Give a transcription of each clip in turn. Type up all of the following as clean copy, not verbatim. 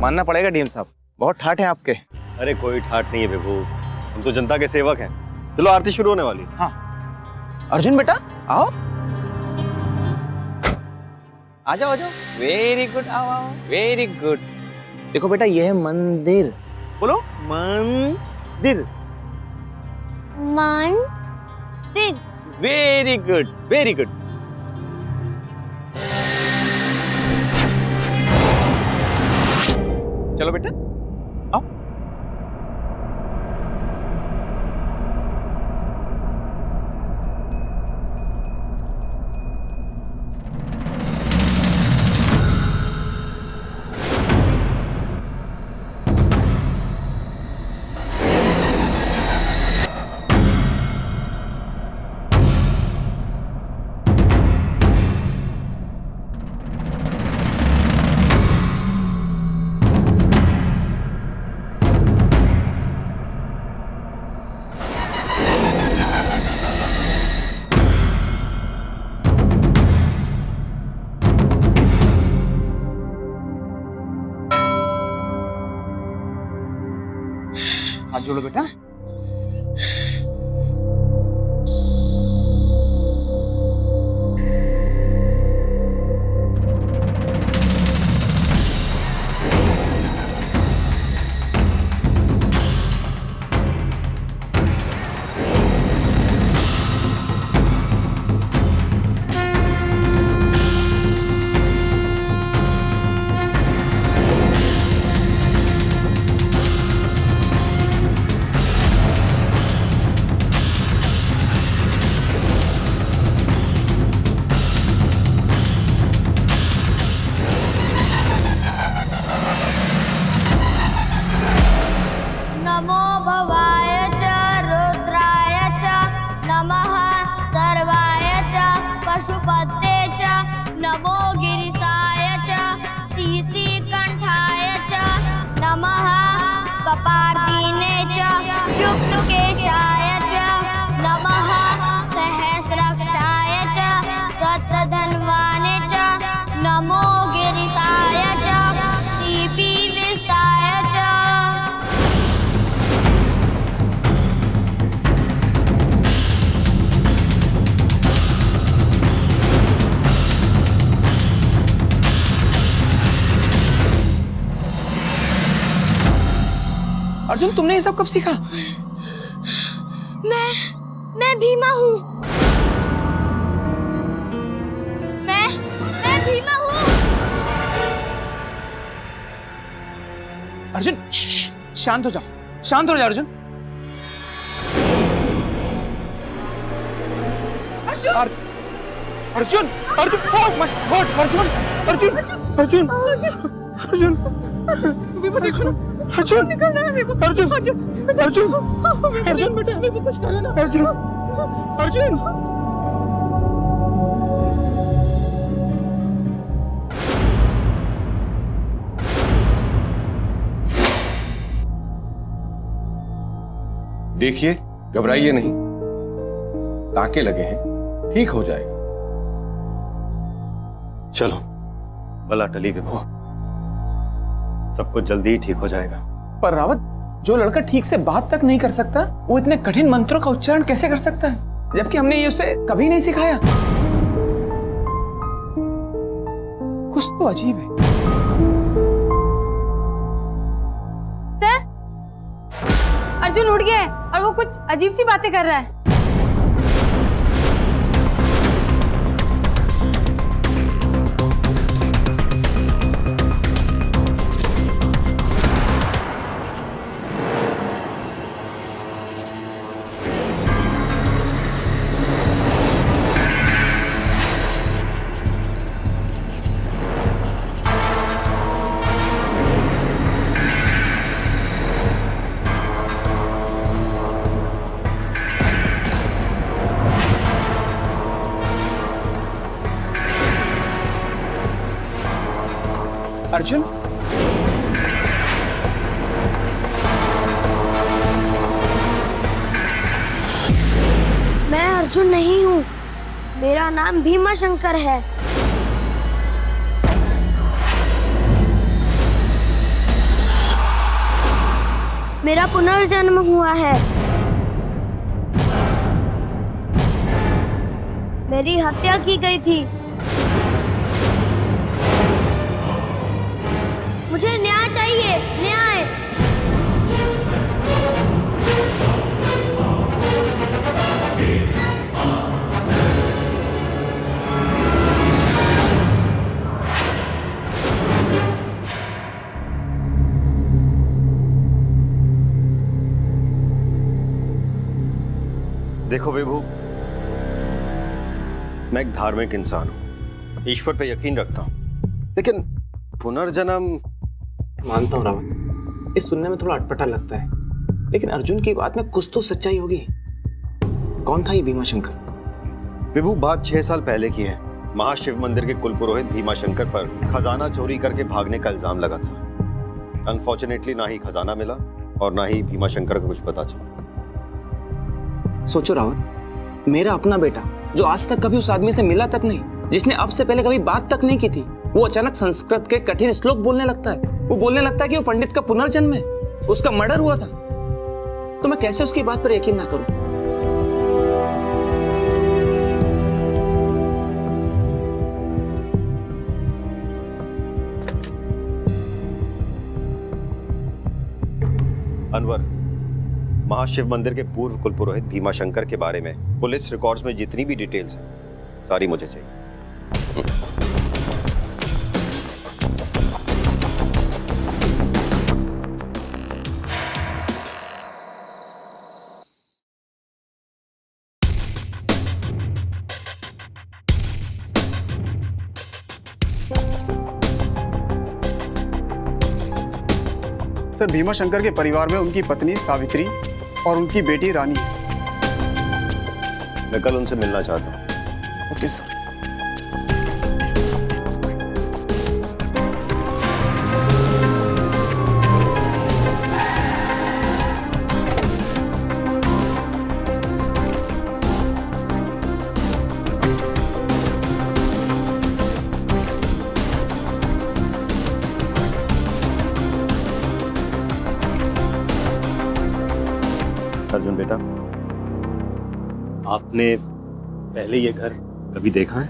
मानना पड़ेगा डीएम साहब, बहुत ठाठ हैं आपके। अरे कोई ठाठ नहीं है विभू, हम तो जनता के सेवक हैं। चलो आरती शुरू होने वाली है। हाँ अर्जुन बेटा आओ, आ जाओ आ जाओ। वेरी गुड, आओ आओ, वेरी गुड। देखो बेटा ये है मंदिर, बोलो मंदिर। मंदिर। Very good very good. चलो बेटा आओ। हाथ जोड़ो बेटा। नमो भवाय च रुद्राय च नमः सर्वाय च पशुपते च नमो गिरिशाय च शीतिकण्ठाय च नमः कपार्दीने च युक्तकेशाय च नमः सहस्रक्षाय च सतधन्वाने च नमो गिरिशाय च दीपीविष्टाय च। अर्जुन तुमने ये सब कब सीखा? मैं भीमा हूँ। मैं भीमा हूँ। अर्जुन शांत हो जाओ, शांत हो जाओ Arjun. Arjun Arjun oh my God Arjun Arjun Arjun Arjun Arjun निकल रहा है अर्जुन अर्जुन अर्जुन बेटा कुछ करो ना अर्जुन अर्जुन। देखिए घबराइए नहीं, टाके लगे हैं, ठीक हो जाएगा। चलो बला टली विभू, सब कुछ जल्दी ही ठीक हो जाएगा। पर रावत, जो लड़का ठीक से बात तक नहीं कर सकता वो इतने कठिन मंत्रों का उच्चारण कैसे कर सकता है, जबकि हमने ये उसे कभी नहीं सिखाया। कुछ तो अजीब है। सर, अर्जुन उठ गया है और वो कुछ अजीब सी बातें कर रहा है। अर्जुन मैं अर्जुन नहीं हूँ, मेरा नाम भीमा शंकर है। मेरा पुनर्जन्म हुआ है। मेरी हत्या की गई थी। मुझे न्याय चाहिए, न्याय। देखो विभू, मैं एक धार्मिक इंसान हूं, ईश्वर पे यकीन रखता हूं, लेकिन पुनर्जन्म। मानता हूँ रावत, इस सुनने में थोड़ा अटपटा लगता है, लेकिन अर्जुन की बात में कुछ तो सच्चाई होगी। कौन था ये भीमाशंकर? विभू, बात 6 साल पहले की है। महाशिव मंदिर के कुल पुरोहित भीमाशंकर पर खजाना चोरी करके भागने का इल्जाम लगा था। अनफॉर्चुनेटली ना ही खजाना मिला और ना ही भीमाशंकर को कुछ पता चला। सोचो रावत, मेरा अपना बेटा जो आज तक कभी उस आदमी से मिला तक नहीं, जिसने अब से पहले कभी बात तक नहीं की थी, वो अचानक संस्कृत के कठिन श्लोक बोलने लगता है। वो बोलने लगता है कि वो पंडित का पुनर्जन्म है, उसका मर्डर हुआ था। तो मैं कैसे उसकी बात पर यकीन ना करूं? अनवर, महाशिव मंदिर के पूर्व कुलपुरोहित भीमाशंकर के बारे में पुलिस रिकॉर्ड्स में जितनी भी डिटेल्स हैं, सारी मुझे चाहिए। सर, भीमाशंकर के परिवार में उनकी पत्नी सावित्री और उनकी बेटी रानी है। मैं कल उनसे मिलना चाहता हूँ। Okay sir. अर्जुन बेटा, आपने पहले ये घर कभी देखा है?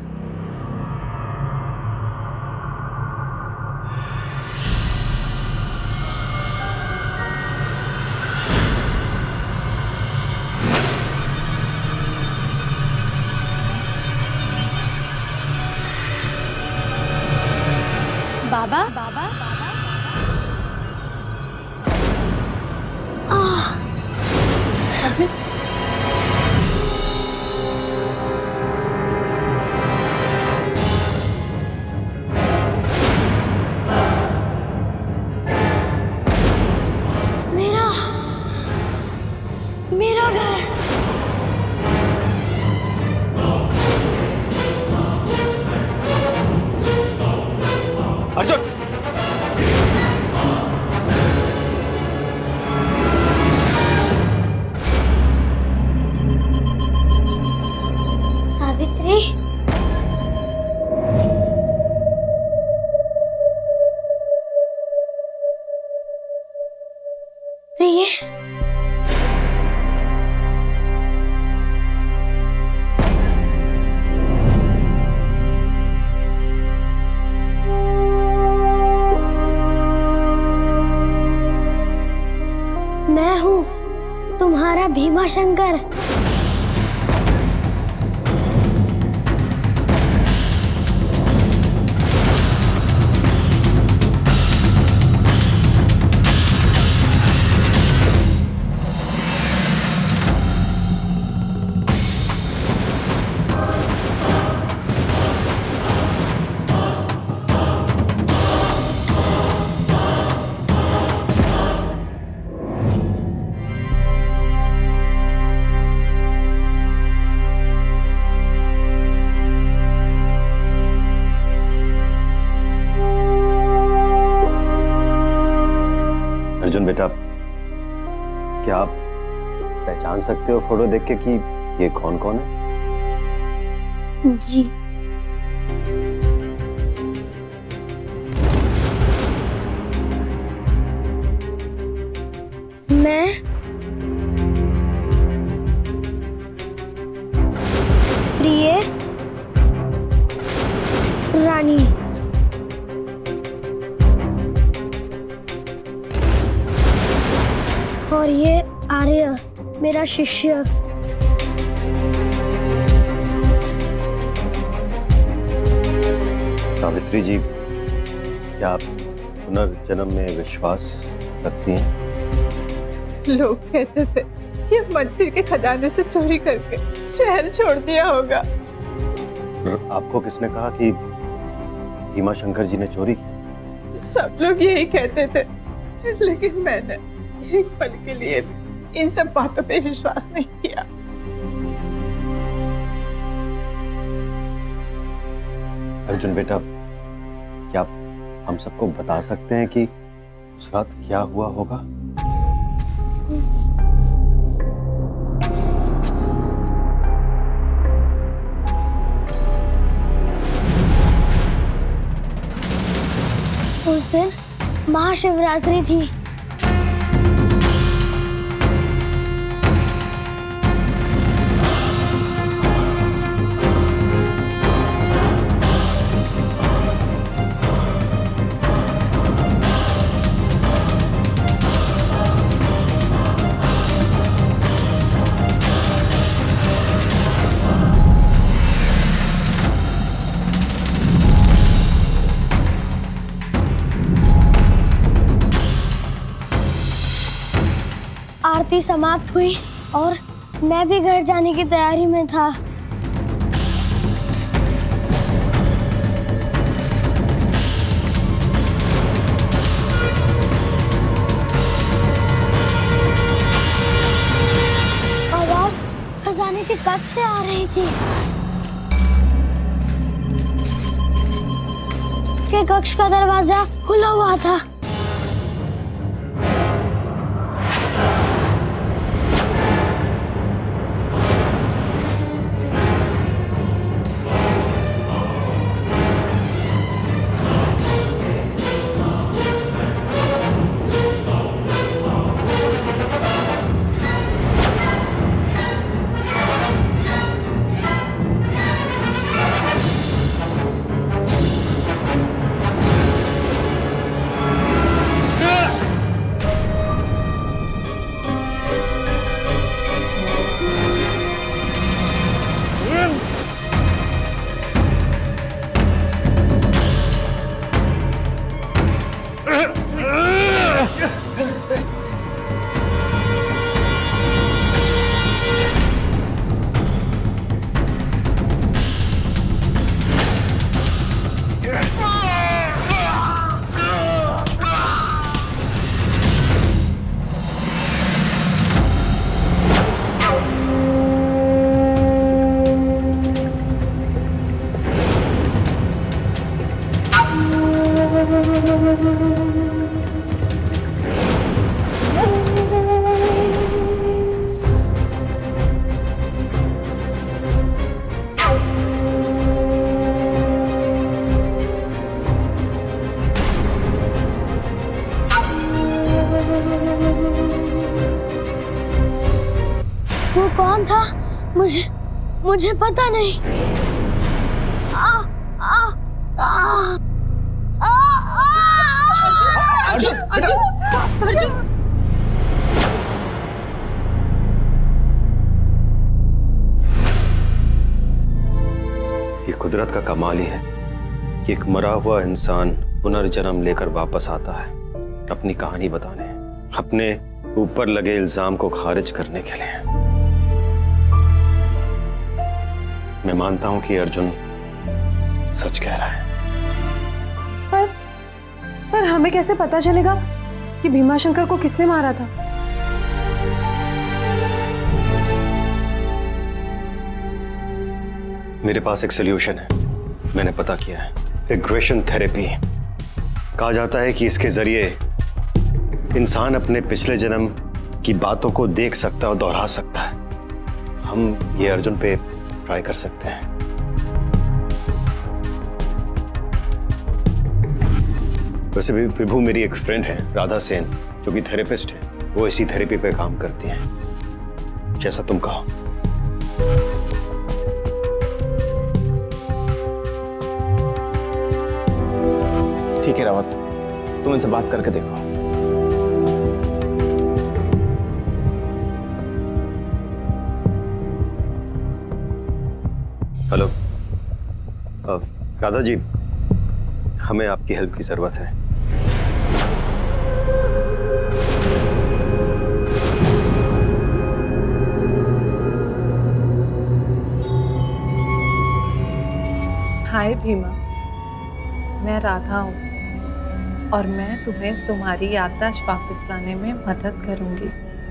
बाबा मेरा घर। अर्जुन! सावित्री, प्रिय, मैं हूँ तुम्हारा भीमाशंकर। अर्जुन बेटा, क्या आप पहचान सकते हो फोटो देख के कि ये कौन कौन है? जी, रानी। और ये आर्य, मेरा शिष्य। सावित्री जी, क्या आप पुनर्जन्म में विश्वास रखती हैं? लोग कहते थे ये मंदिर के खजाने से चोरी करके शहर छोड़ दिया होगा। आपको किसने कहा कि भीमा शंकर जी ने चोरी की? सब लोग यही कहते थे, लेकिन मैंने एक पल के लिए भी इन सब बातों पे विश्वास नहीं किया। अर्जुन बेटा, क्या आप हम सबको बता सकते हैं कि उस रात क्या हुआ होगा? उस दिन महाशिवरात्रि थी। आरती समाप्त हुई और मैं भी घर जाने की तैयारी में था। आवाज खजाने के कक्ष से आ रही थी। के कक्ष का दरवाजा खुला हुआ था। वो कौन था? मुझे पता नहीं। अर्जुन! ये कुदरत का कमाल ही है कि एक मरा हुआ इंसान पुनर्जन्म लेकर वापस आता है अपनी कहानी बताने, अपने ऊपर लगे इल्जाम को खारिज करने के लिए। मैं मानता हूं कि अर्जुन सच कह रहा है। पर हमें कैसे पता चलेगा कि भीमाशंकर को किसने मारा था? मेरे पास एक सॉल्यूशन है, मैंने पता किया है। Regression therapy. कहा जाता है कि इसके जरिए इंसान अपने पिछले जन्म की बातों को देख सकता है और दोहरा सकता है। हम ये अर्जुन पे ट्राई कर सकते हैं। वैसे भी विभू मेरी एक फ्रेंड है, राधा सेन, जो कि थेरेपिस्ट है। वो इसी थेरेपी पे काम करती है, जैसा तुम कहो। ठीक है रावत, तुम इनसे बात करके देखो। हेलो राधा जी, हमें आपकी हेल्प की जरूरत है। हाय भीमा, मैं राधा हूँ और मैं तुम्हें तुम्हारी याददाश्त वापस लाने में मदद करूँगी।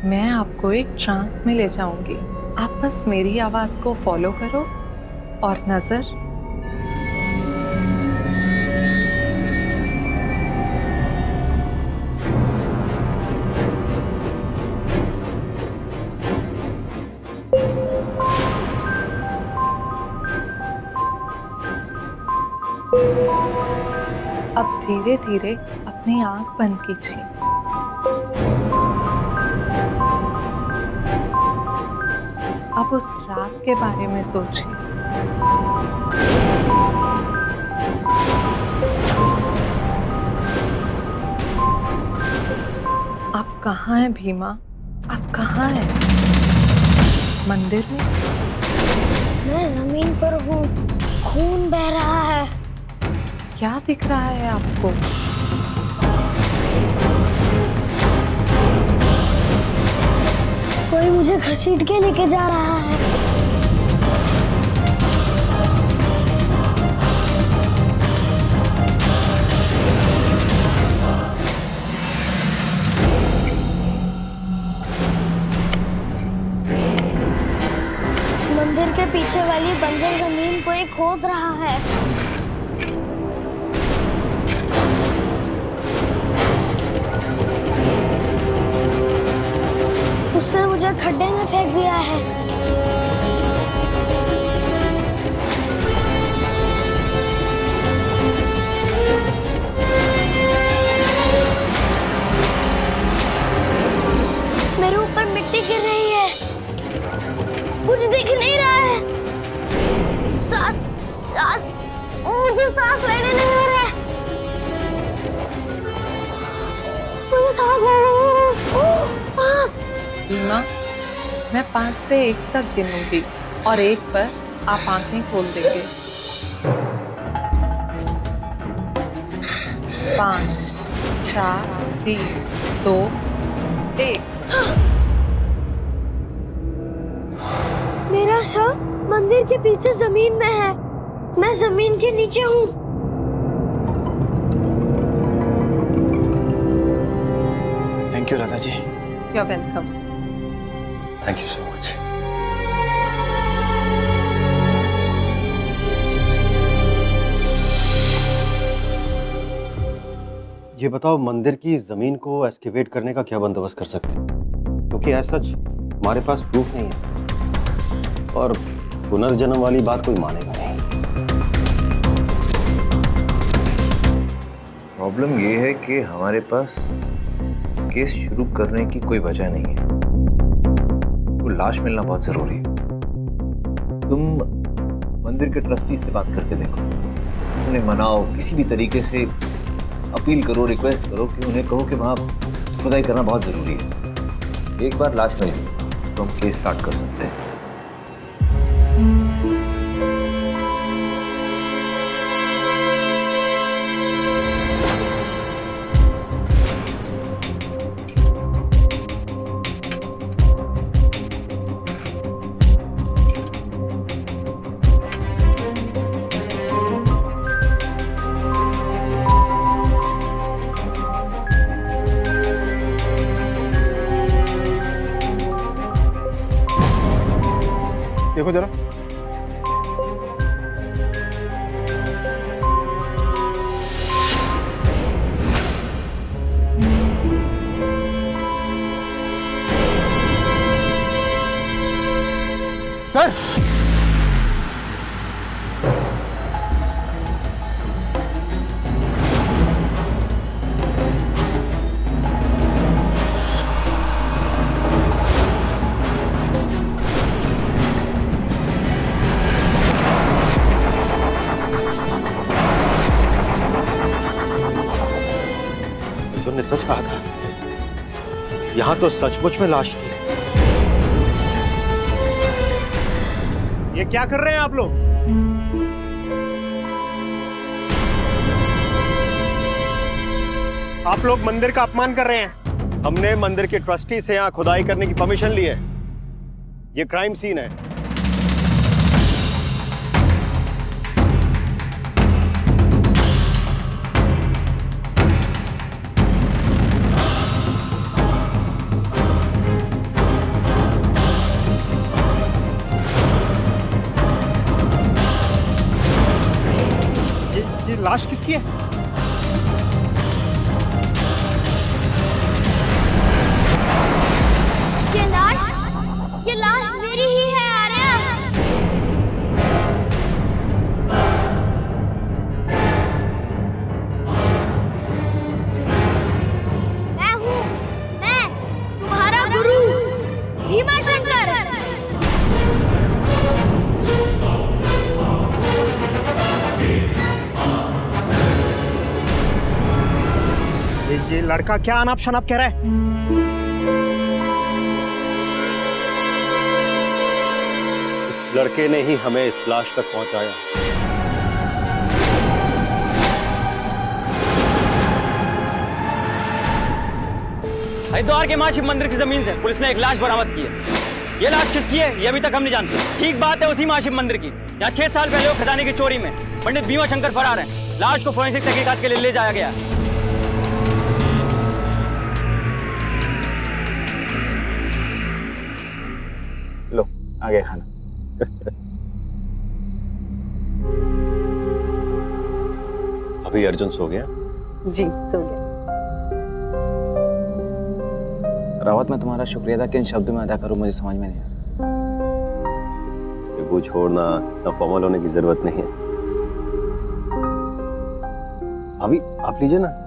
मैं आपको एक ट्रांस में ले जाऊँगी। आप बस मेरी आवाज़ को फॉलो करो और नज़र। अब धीरे धीरे अपनी आंख बंद कीजिए। अब उस रात के बारे में सोचिए। आप कहाँ हैं भीमा? आप कहाँ हैं? मंदिर में? मैं जमीन पर हूँ, खून बह रहा है। क्या दिख रहा है आपको? कोई मुझे घसीट के लेके जा रहा है। मंदिर के पीछे वाली बंजर जमीन को एक खोद रहा है। उसने मुझे खड्डे में फेंक दिया है। मेरे ऊपर मिट्टी गिर रही है, कुछ दिख नहीं रहा है। सांस सांस मुझे सांस लेने नहीं हो रहा है। मुझे सांस लेने नहीं हो रहा है। सांस। भीमा, मैं 5 से 1 तक गिनूंगी और 1 पर आप आंखें खोल देंगे। 5, 4, 3, 2, 1। मेरा शव मंदिर के पीछे जमीन में है। मैं जमीन के नीचे हूँ। Thank you Radha ji. You are welcome. Thank you so much. ये बताओ, मंदिर की जमीन को एक्सकेवेट करने का क्या बंदोबस्त कर सकते हैं? क्योंकि ऐसा हमारे पास प्रूफ नहीं है और पुनर्जन्म वाली बात कोई मानेगा नहीं। प्रॉब्लम ये है कि हमारे पास केस शुरू करने की कोई वजह नहीं है। वो लाश मिलना बहुत जरूरी है। तुम मंदिर के ट्रस्टी से बात करके देखो, उन्हें मनाओ, किसी भी तरीके से अपील करो, रिक्वेस्ट करो कि उन्हें कहो कि वहाँ खुदाई करना बहुत ज़रूरी है। एक बार लाश मिल तो हम केस स्टार्ट कर सकते हैं। देखो जरा। सर, मैंने सच कहा था, यहां तो सचमुच में लाश थी। ये क्या कर रहे हैं आप लोग? आप लोग मंदिर का अपमान कर रहे हैं। हमने मंदिर के ट्रस्टी से यहां खुदाई करने की परमिशन ली है। ये क्राइम सीन है। ये लाश किसकी है? ये लाश मेरी ही है आर्या। मैं तुम्हारा गुरु भीमा शंकर। ये लड़का क्या अनाप शनाप कह रहा है? इस लड़के ने ही हमें इस लाश तक पहुंचाया। हरिद्वार के मां शिव मंदिर की जमीन से पुलिस ने एक लाश बरामद की है। ये लाश किसकी है ये अभी तक हम नहीं जानते। ठीक बात है उसी मां शिव मंदिर की जहाँ 6 साल पहले वो खजाने की चोरी में पंडित भीमा शंकर फरार हैं। लाश को फोरेंसिक तहकीकात के लिए ले जाया गया है। लो आ गया खाना। अभी अर्जुन सो गया? जी सो गया। रावत, मैं तुम्हारा शुक्रिया अदा किन शब्दों में अदा करूं मुझे समझ में नहीं आ वो छोड़ना ना फॉर्मल होने की जरूरत नहीं है। अभी आप लीजिए ना।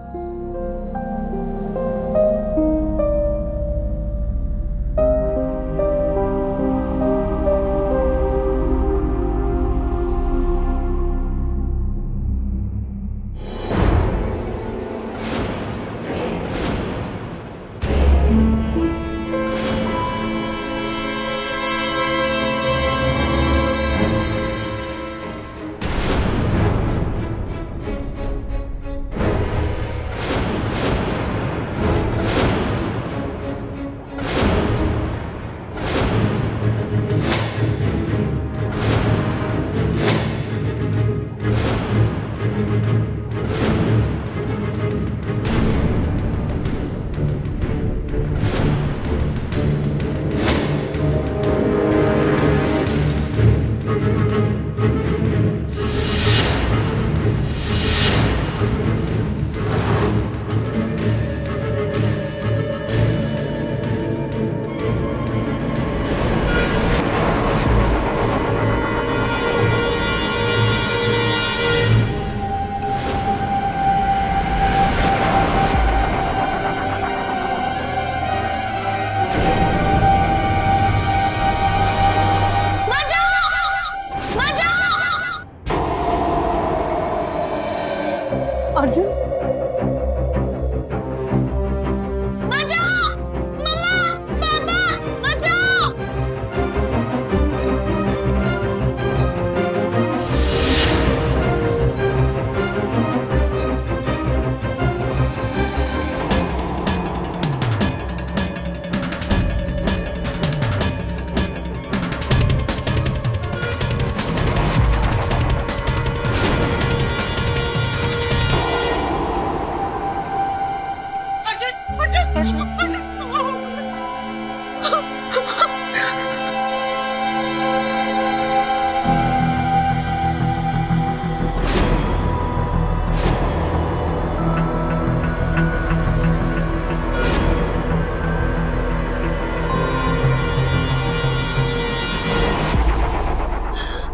अर्जुन बचाओ! मम्मा! पापा! बचाओ!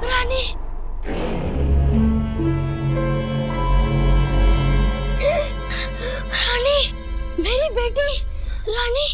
रानी रानी मेरी बेटी रानी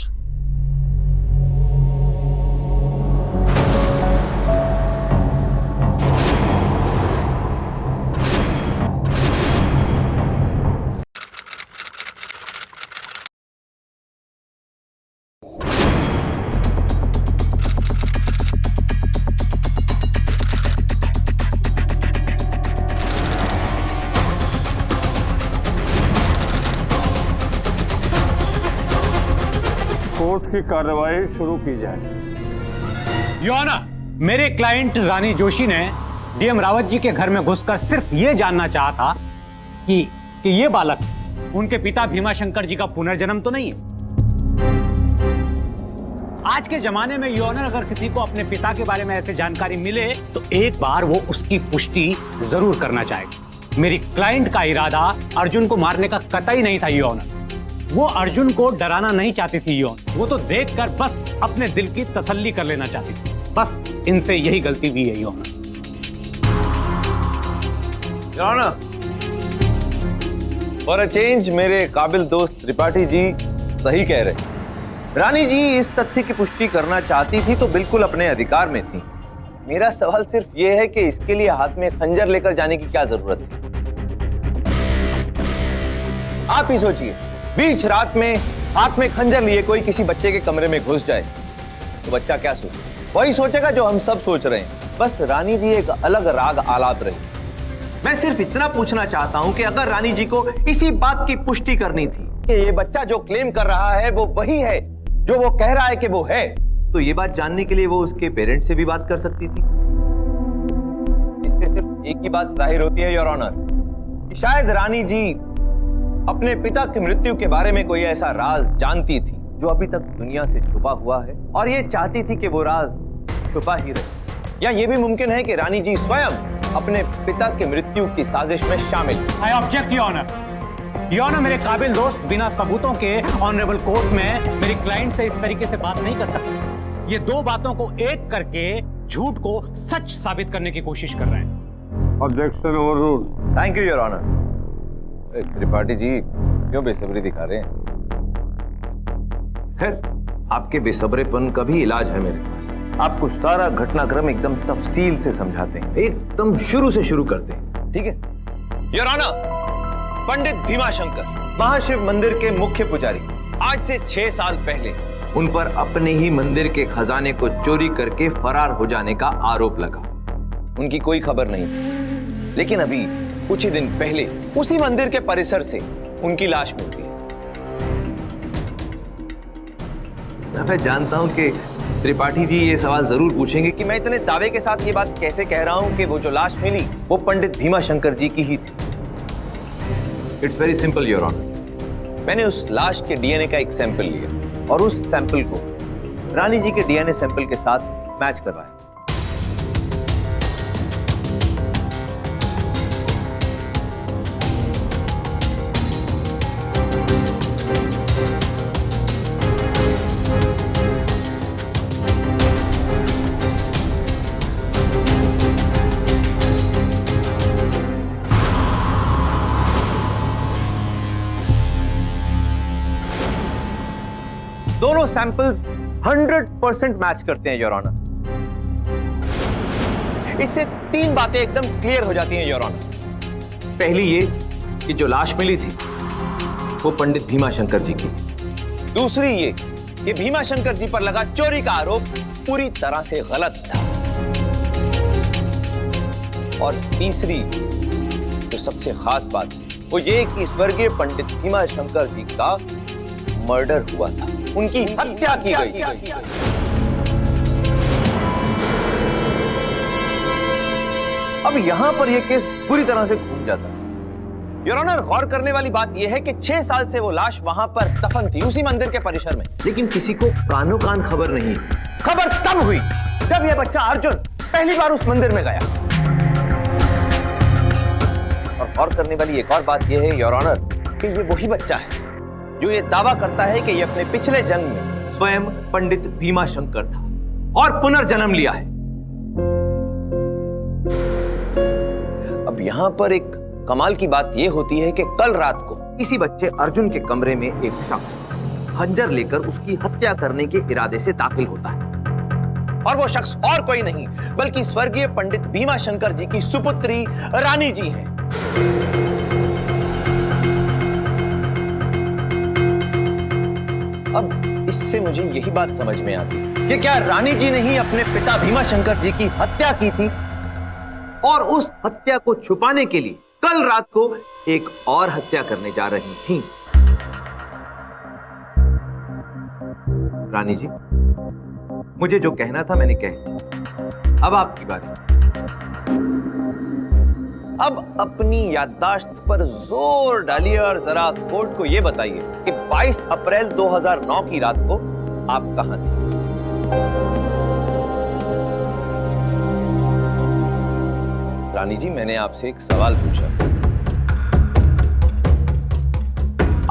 कोर्ट की कार्रवाई शुरू की जाए। योर ऑनर, मेरे क्लाइंट रानी जोशी ने डीएम रावत जी के घर में घुसकर सिर्फ ये जानना चाहा था कि ये बालक उनके पिता भीमाशंकर जी का पुनर्जन्म तो नहीं है। आज के जमाने में योर ऑनर, अगर किसी को अपने पिता के बारे में ऐसे जानकारी मिले तो एक बार वो उसकी पुष्टि जरूर करना चाहेगा। मेरी क्लाइंट का इरादा अर्जुन को मारने का कतई नहीं था योर ऑनर। वो अर्जुन को डराना नहीं चाहती थी योर ऑनर। वो तो देखकर बस अपने दिल की तसल्ली कर लेना चाहती थी। बस इनसे यही गलती हुई है your honour. Your honour, for a change मेरे काबिल दोस्त त्रिपाठी जी सही कह रहे। रानी जी इस तथ्य की पुष्टि करना चाहती थी तो बिल्कुल अपने अधिकार में थी। मेरा सवाल सिर्फ यह है कि इसके लिए हाथ में खंजर लेकर जाने की क्या जरूरत थी? आप ही सोचिए, बीच रात में हाथ में खंजर लिए कोई किसी बच्चे के कमरे में घुस जाए तो बच्चा क्या सोचे? वही सोचेगा जो हम सब सोच रहे हैं। बस रानी जी एक अलग राग आलाप रही। मैं सिर्फ इतना पूछना चाहता हूं कि अगर रानी जी को इसी बात की पुष्टि करनी थी कि ये बच्चा जो क्लेम कर रहा है वो वही है जो वो कह रहा है कि वो है, तो ये बात जानने के लिए वो उसके पेरेंट्स से भी बात कर सकती थी। इससे सिर्फ एक ही बात जाहिर होती है योर ऑनर, कि शायद रानी जी अपने पिता की मृत्यु के बारे में कोई ऐसा राज जानती थी जो अभी तक दुनिया से छुपा हुआ है और ये चाहती थी कि वो राज छुपा ही रहे। या ये भी मुमकिन है कि रानी जी स्वयं अपने पिता की मृत्यु की साजिश में शामिल। I object your honour. Your honour, मेरे काबिल दोस्त बिना सबूतों के ऑनरेबल कोर्ट में मेरी क्लाइंट से इस तरीके से बात नहीं कर सकते। ये दो बातों को एक करके झूठ को सच साबित करने की कोशिश कर रहे हैं। Objection overruled. Thank you your honour. Tripathi ji क्यों बेसब्री दिखा रहे हैं? खैर, आपके बेसब्रेपन का भी इलाज है मेरे पास। आपको सारा घटनाक्रम एकदम तफसील से समझाते हैं, एकदम शुरू से शुरू करते हैं, ठीक है? योर ऑनर, पंडित भीमाशंकर महाशिव मंदिर के मुख्य पुजारी आज से 6 साल पहले उन पर अपने ही मंदिर के खजाने को चोरी करके फरार हो जाने का आरोप लगा। उनकी कोई खबर नहीं थी, लेकिन अभी कुछ ही दिन पहले उसी मंदिर के परिसर से उनकी लाश मिलती है। मैं जानता हूं कि त्रिपाठी जी ये सवाल जरूर पूछेंगे कि मैं इतने दावे के साथ ये बात कैसे कह रहा हूं कि वो जो लाश मिली वो पंडित भीमाशंकर जी की ही थी। It's very simple your honour. मैंने उस लाश के डीएनए का एक सैंपल लिया और उस सैंपल को रानी जी के डीएनए सैंपल के साथ मैच करवाया। दोनों सैंपल्स 100% मैच करते हैं योर ऑनर। इससे 3 बातें एकदम क्लियर हो जाती हैं योर ऑनर। पहली ये कि जो लाश मिली थी वो पंडित भीमाशंकर जी की। दूसरी ये कि भीमाशंकर जी पर लगा चोरी का आरोप पूरी तरह से गलत था। और तीसरी जो सबसे खास बात वो ये कि स्वर्गीय पंडित भीमाशंकर जी का मर्डर हुआ था, उनकी हत्या की गई। अब यहां पर यह केस पूरी तरह से घूम जाता है योर ऑनर। गौर करने वाली बात यह है कि 6 साल से वो लाश वहां पर दफन थी उसी मंदिर के परिसर में, लेकिन किसी को कानो कान खबर नहीं। खबर तब हुई जब यह बच्चा अर्जुन पहली बार उस मंदिर में गया। और गौर करने वाली एक और बात यह है योर ऑनर कि ये वही बच्चा है जो ये दावा करता है कि ये अपने पिछले जन्म में स्वयं पंडित भीमाशंकर था और पुनर्जन्म लिया है। अब यहां पर एक कमाल की बात यह होती है कि कल रात को इसी बच्चे अर्जुन के कमरे में एक शख्स खंजर लेकर उसकी हत्या करने के इरादे से दाखिल होता है। और वो शख्स और कोई नहीं बल्कि स्वर्गीय पंडित भीमाशंकर जी की सुपुत्री रानी जी हैं। अब इससे मुझे यही बात समझ में आती है कि क्या रानी जी ने ही अपने पिता भीमाशंकर जी की हत्या की थी और उस हत्या को छुपाने के लिए कल रात को एक और हत्या करने जा रही थी। रानी जी, मुझे जो कहना था मैंने कह दिया। अब आपकी बारी। अब अपनी याददाश्त पर जोर डालिए और जरा कोर्ट को यह बताइए कि 22 अप्रैल 2009 की रात को आप कहां थे? रानी जी, मैंने आपसे एक सवाल पूछा।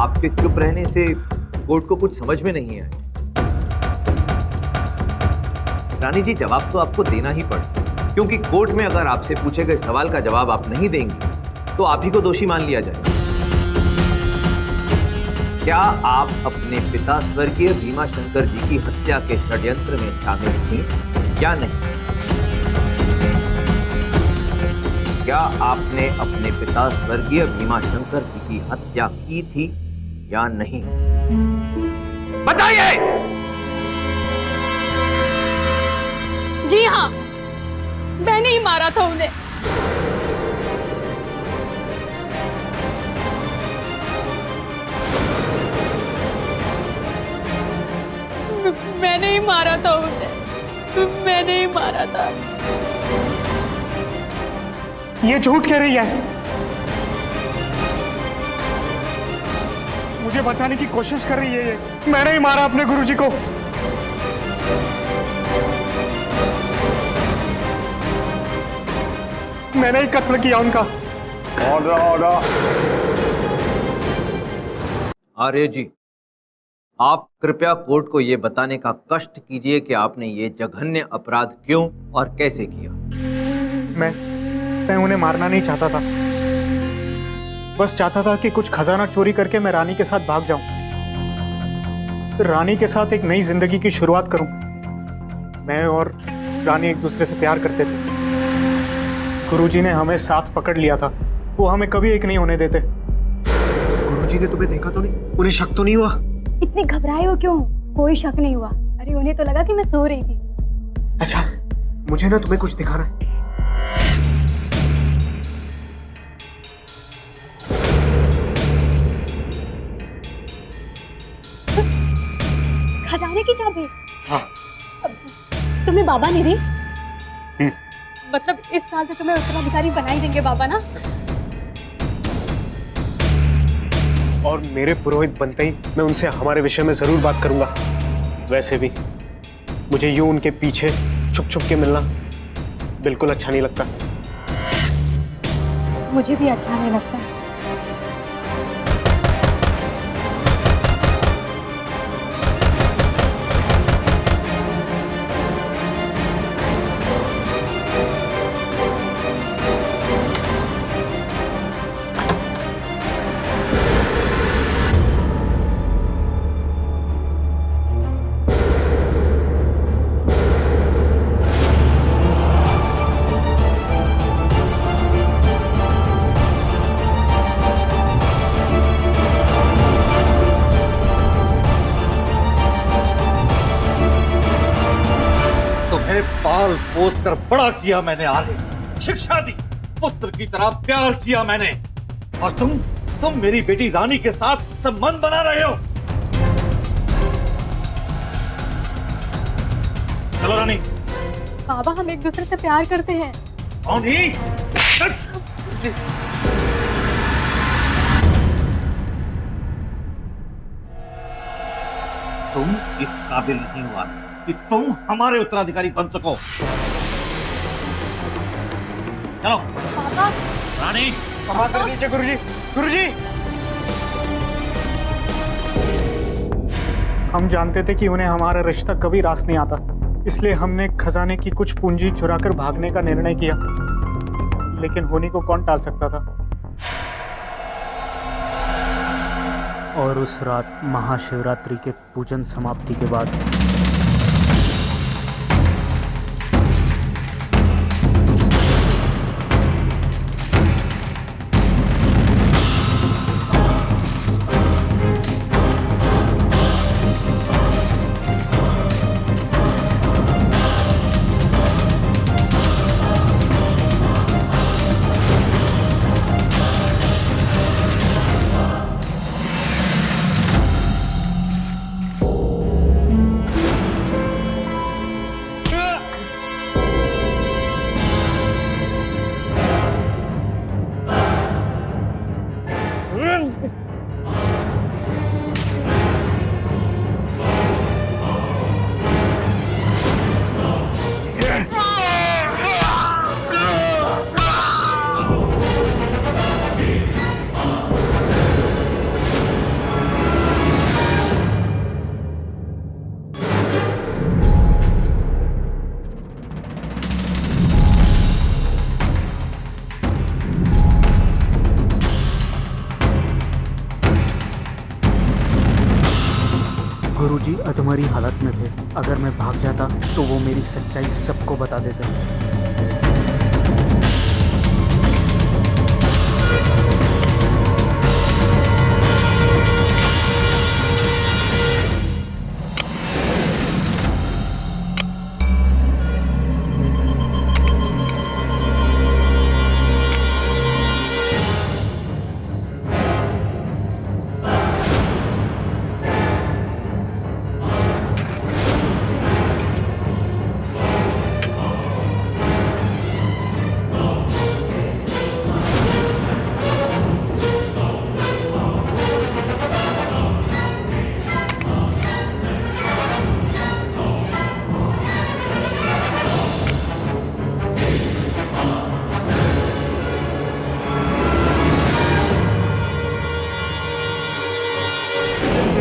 आपके चुप रहने से कोर्ट को कुछ समझ में नहीं आया। रानी जी, जवाब तो आपको देना ही पड़ेगा, क्योंकि कोर्ट में अगर आपसे पूछे गए सवाल का जवाब आप नहीं देंगे तो आप ही को दोषी मान लिया जाएगा। क्या आप अपने पिता स्वर्गीय भीमा शंकर जी की हत्या के षड्यंत्र में शामिल थी या नहीं? क्या आपने अपने पिता स्वर्गीय भीमा शंकर जी की हत्या की थी या नहीं? बताइए। जी हाँ, मैंने ही मारा था उन्हें। मैंने ही मारा था उन्हें, मैंने ही मारा था। ये झूठ कह रही है। मुझे बचाने की कोशिश कर रही है ये। मैंने ही मारा अपने गुरुजी को। मैंने ही कत्ल किया उनका। Order order. आर्य जी, आप कृपया कोर्ट को यह बताने का कष्ट कीजिए कि आपने ये जघन्य अपराध क्यों और कैसे किया। मैं उन्हें मारना नहीं चाहता था, बस चाहता था कि कुछ खजाना चोरी करके मैं रानी के साथ भाग जाऊं, फिर रानी के साथ एक नई जिंदगी की शुरुआत करूं। मैं और रानी एक दूसरे से प्यार करते थे। गुरुजी ने हमें साथ पकड़ लिया था, वो हमें कभी एक नहीं होने देते। गुरुजी ने तुम्हें देखा तो नहीं? उन्हें शक तो नहीं हुआ? इतने घबराए हो क्यों? कोई शक नहीं हुआ। अरे उन्हें तो लगा कि मैं सो रही थी। अच्छा, मुझे ना तुम्हें कुछ दिखाना है। खजाने की चाबी? हाँ। तुम्हें बाबा ने दी? मतलब इस साल से तुम्हें उत्तराधिकारी बना ही देंगे बाबा ना? और मेरे पुरोहित बनते ही मैं उनसे हमारे विषय में जरूर बात करूंगा। वैसे भी मुझे यूं उनके पीछे छुप छुप के मिलना बिल्कुल अच्छा नहीं लगता। मुझे भी अच्छा नहीं लगता। पाल पोस कर बड़ा किया मैंने, आर्य शिक्षा दी, पुत्र की तरह प्यार किया मैंने, और तुम मेरी बेटी रानी के साथ संबंध बना रहे हो। चलो रानी। बाबा, हम एक दूसरे से प्यार करते हैं। कौन ही? तुम इस काबिल नहीं हुआ कि तुम हमारे उत्तराधिकारी बन सको। चलो। पापा। रानी। क्षमा कर दीजिए गुरुजी। गुरुजी, हम जानते थे कि उन्हें हमारा रिश्ता कभी रास नहीं आता, इसलिए हमने खजाने की कुछ पूंजी चुराकर भागने का निर्णय किया, लेकिन होनी को कौन टाल सकता था। और उस रात महाशिवरात्रि के पूजन समाप्ति के बाद गुरुजी अधमरी हालत में थे। अगर मैं भाग जाता तो वो मेरी सच्चाई सबको बता देते।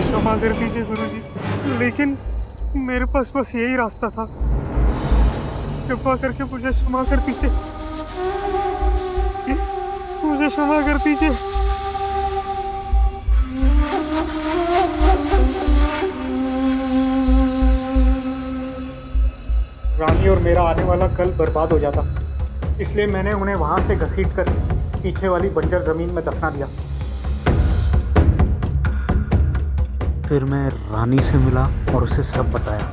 क्षमा कर दीजिए गुरुजी, लेकिन मेरे पास बस यही रास्ता था। कृपा करके मुझे क्षमा कर दीजिए, मुझे क्षमा कर दीजिए। रानी और मेरा आने वाला कल बर्बाद हो जाता, इसलिए मैंने उन्हें वहां से घसीट कर पीछे वाली बंजर जमीन में दफना दिया। फिर मैं रानी से मिला और उसे सब बताया।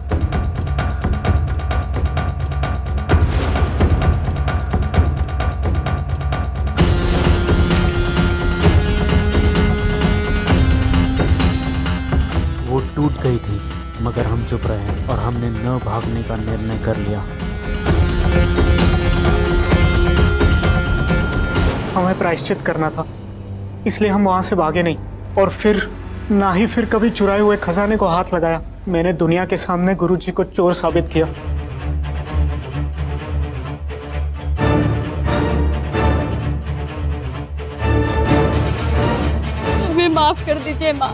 वो टूट गई थी, मगर हम चुप रहे और हमने न भागने का निर्णय कर लिया। हमें प्रायश्चित करना था, इसलिए हम वहां से भागे नहीं और फिर ना ही फिर कभी चुराए हुए खजाने को हाथ लगाया। मैंने दुनिया के सामने गुरुजी को चोर साबित किया। हमें माफ कर दीजिए माँ।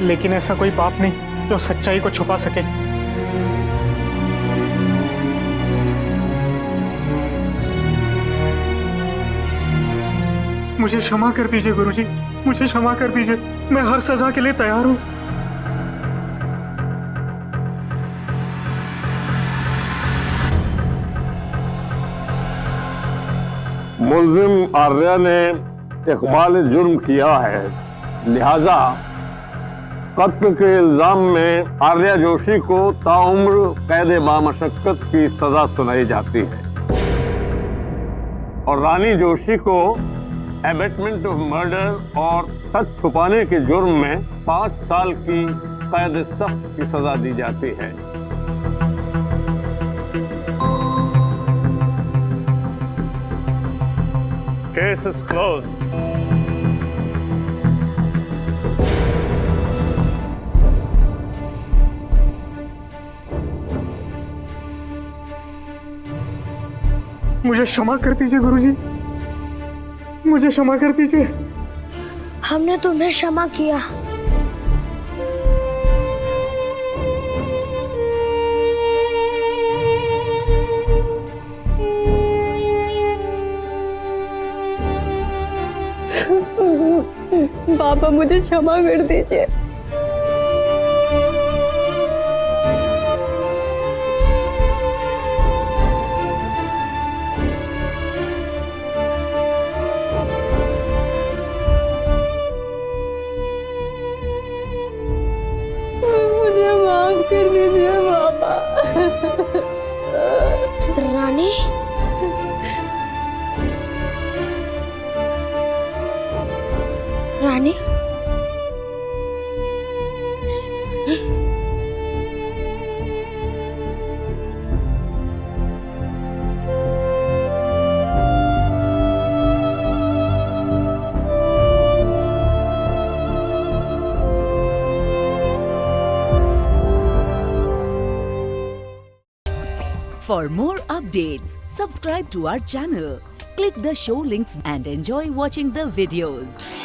लेकिन ऐसा कोई पाप नहीं जो सच्चाई को छुपा सके। मुझे क्षमा कर दीजिए गुरुजी, मुझे क्षमा कर दीजिए। मैं हर सजा के लिए तैयार हूँ। मुल्जिम आर्या ने इकबाल जुर्म किया है, लिहाजा कत्ल के इल्जाम में आर्या जोशी को ताउम्र कैद बामशक्कत की सजा सुनाई जाती है और रानी जोशी को एबेटमेंट ऑफ मर्डर और सच छुपाने के जुर्म में 5 साल की कैद सख्त की सजा दी जाती है। Case is close. मुझे क्षमा कर दीजिए गुरुजी, मुझे क्षमा कर दीजिए। हमने तुम्हें क्षमा किया। पापा मुझे क्षमा कर दीजिए। मुझे माफ कर दीजिए पापा। रानी, रानी, For more updates, subscribe to our channel, click the show links and enjoy watching the videos.